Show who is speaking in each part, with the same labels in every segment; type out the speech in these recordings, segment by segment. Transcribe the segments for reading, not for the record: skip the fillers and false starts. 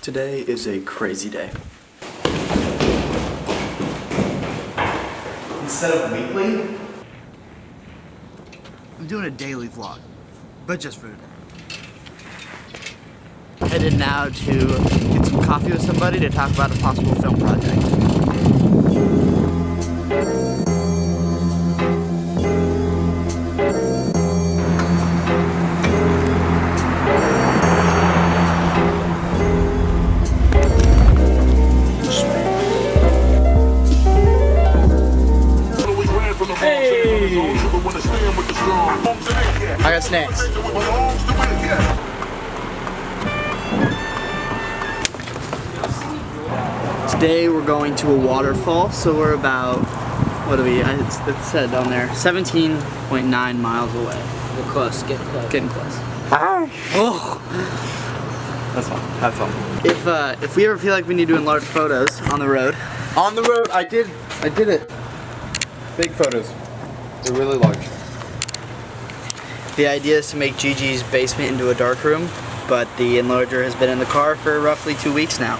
Speaker 1: Today is a crazy day. Instead of weekly, I'm doing a daily vlog, but just for today. Headed now to get some coffee with somebody to talk about a possible film project. I got snacks. Today we're going to a waterfall, so we're about, what are we, it said on there, 17.9 miles away.
Speaker 2: We're close, getting close.
Speaker 1: Getting close. Oh. That's fine, that's fine. If we ever feel like we need to enlarge photos on the road.
Speaker 3: On the road, I did it. Big photos. They're really large.
Speaker 1: The idea is to make Gigi's basement into a dark room, but the enlarger has been in the car for roughly 2 weeks now.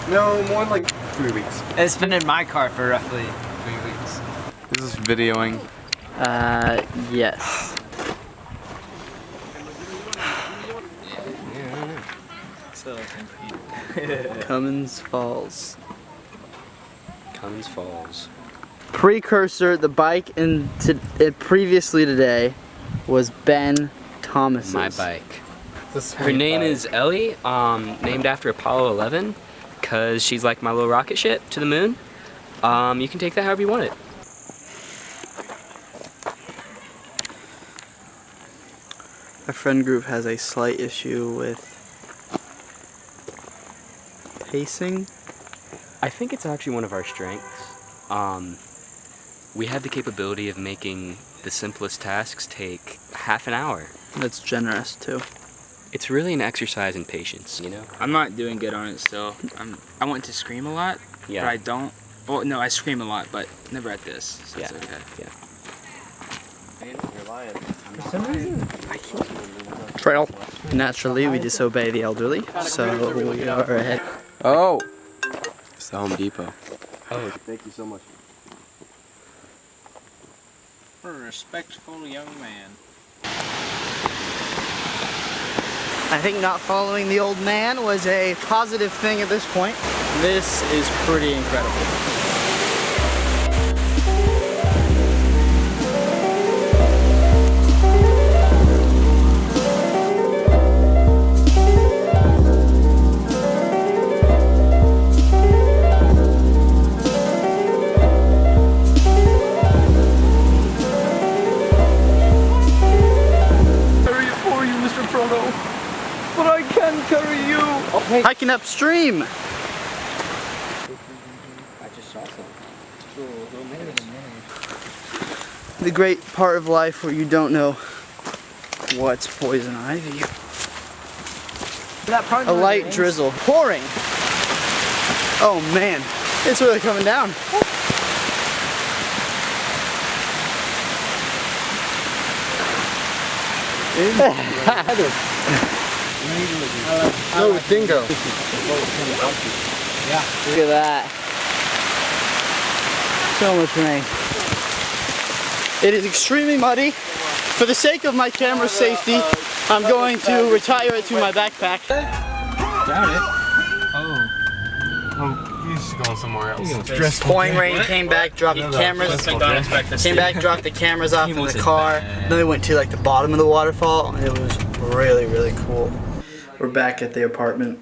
Speaker 3: No, more like 3 weeks.
Speaker 2: It's been in my car for roughly 3 weeks.
Speaker 3: This is videoing.
Speaker 1: Yes. Cummins Falls.
Speaker 3: Cummins Falls.
Speaker 1: Precursor, the bike previously today was Ben Thomas's.
Speaker 4: My bike. Her name is Ellie, named after Apollo 11, because she's like my little rocket ship to the moon. You can take that however you want it.
Speaker 1: Our friend group has a slight issue with pacing.
Speaker 4: I think it's actually one of our strengths. We have the capability of making the simplest tasks take half an hour.
Speaker 1: That's generous too.
Speaker 4: It's really an exercise in patience, you know?
Speaker 2: I'm not doing good on it still. I want to scream a lot,
Speaker 4: Yeah.
Speaker 2: but I don't. Well, no, I scream a lot, but never at this. So
Speaker 4: Yeah.
Speaker 2: It's okay.
Speaker 4: Yeah.
Speaker 1: Trail. Naturally, we disobey the elderly, so we are ahead.
Speaker 3: Oh! It's the Home Depot.
Speaker 4: Oh,
Speaker 3: Thank you so much.
Speaker 2: For a respectful young man.
Speaker 1: I think not following the old man was a positive thing at this point. This is pretty incredible. Hiking upstream.
Speaker 4: I just saw some.
Speaker 1: The great part of life where you don't know what's poison ivy. A light drizzle. Pouring. Oh man, it's really coming down.
Speaker 3: No, dingo.
Speaker 1: Yeah. Look at that. So much rain. It is extremely muddy. For the sake of my camera's safety, I'm going to retire it to my backpack.
Speaker 3: Got it. Oh, he's going somewhere else.
Speaker 1: Pouring rain, came back, dropped the cameras. Came back, dropped the cameras off in the car. Then we went to like the bottom of the waterfall, and it was really, really cool. We're back at the apartment.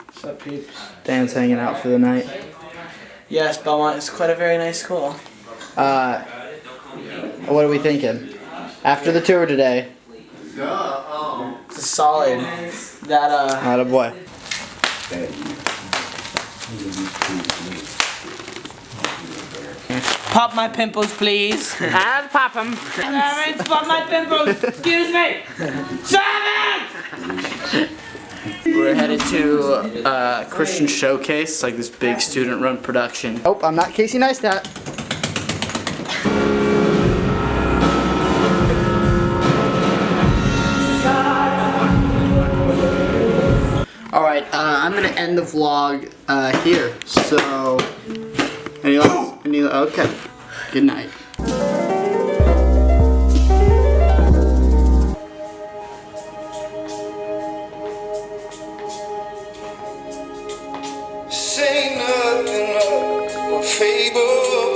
Speaker 5: What's up, peeps?
Speaker 1: Dan's hanging out for the night.
Speaker 5: Yes, Belmont is quite a very nice school.
Speaker 1: What are we thinking? After the tour today.
Speaker 5: It's a solid. That,
Speaker 1: Attaboy.
Speaker 5: Pop my pimples, please.
Speaker 1: I'll pop them.
Speaker 5: Pop my pimples. Excuse me.
Speaker 1: We're headed to Christian Showcase, like this big student-run production. Oh, I'm not Casey Neistat. Alright, right, I'm gonna end the vlog here. So, okay. Good night.
Speaker 6: Say nothing of a fable.